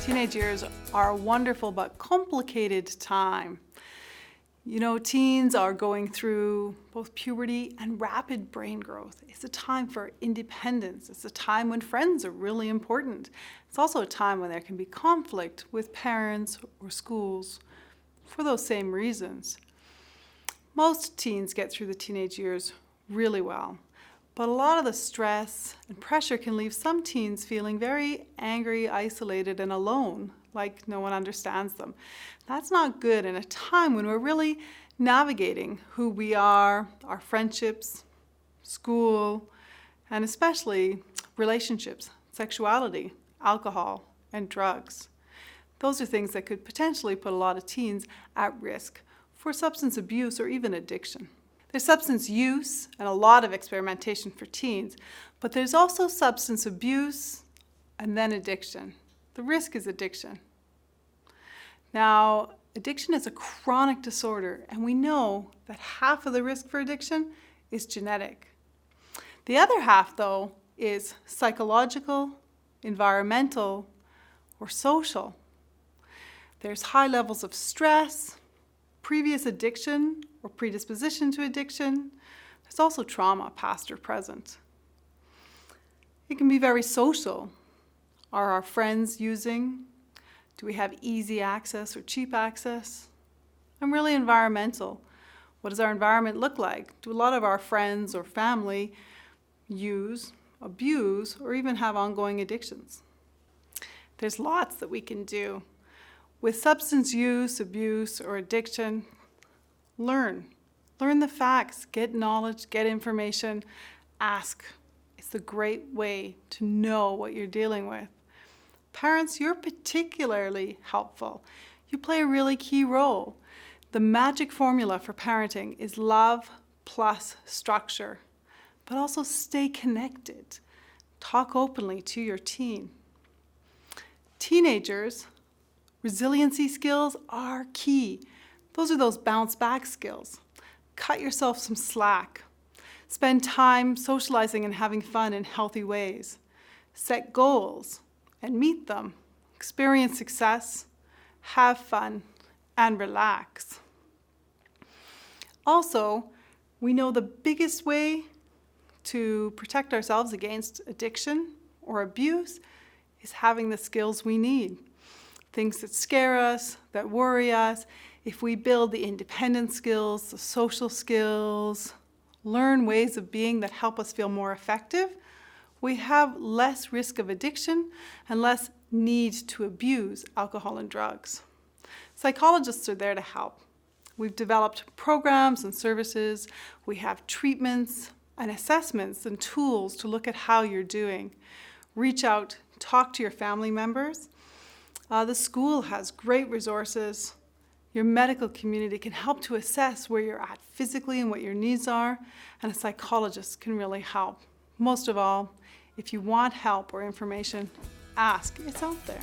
Teenage years are a wonderful but complicated time. You know, teens are going through both puberty and rapid brain growth. It's a time for independence. It's a time when friends are really important. It's also a time when there can be conflict with parents or schools for those same reasons. Most teens get through the teenage years really well, but a lot of the stress and pressure can leave some teens feeling very angry, isolated, and alone, like no one understands them. That's not good in a time when we're really navigating who we are, our friendships, school, and especially relationships, sexuality, alcohol, and drugs. Those are things that could potentially put a lot of teens at risk for substance abuse or even addiction. There's substance use and a lot of experimentation for teens, but there's also substance abuse and then addiction. The risk is addiction. Now, addiction is a chronic disorder, and we know that half of the risk for addiction is genetic. The other half, though, is psychological, environmental, or social. There's high levels of stress, previous addiction or predisposition to addiction. There's also trauma, past or present. It can be very social. Are our friends using? Do we have easy access or cheap access? And really environmental. What does our environment look like? Do a lot of our friends or family use, abuse, or even have ongoing addictions? There's lots that we can do. With substance use, abuse, or addiction, learn. Learn the facts, get knowledge, get information, ask. It's a great way to know what you're dealing with. Parents, you're particularly helpful. You play a really key role. The magic formula for parenting is love plus structure, but also stay connected. Talk openly to your teen. Teenagers, resiliency skills are key. Those are those bounce back skills. Cut yourself some slack. Spend time socializing and having fun in healthy ways. Set goals and meet them. Experience success, have fun, and relax. Also, we know the biggest way to protect ourselves against addiction or abuse is having the skills we need. Things that scare us, that worry us. If we build the independent skills, the social skills, learn ways of being that help us feel more effective, we have less risk of addiction and less need to abuse alcohol and drugs. Psychologists are there to help. We've developed programs and services. We have treatments and assessments and tools to look at how you're doing. Reach out, talk to your family members. The school has great resources. Your medical community can help to assess where you're at physically and what your needs are, and a psychologist can really help. Most of all, if you want help or information, ask. It's out there.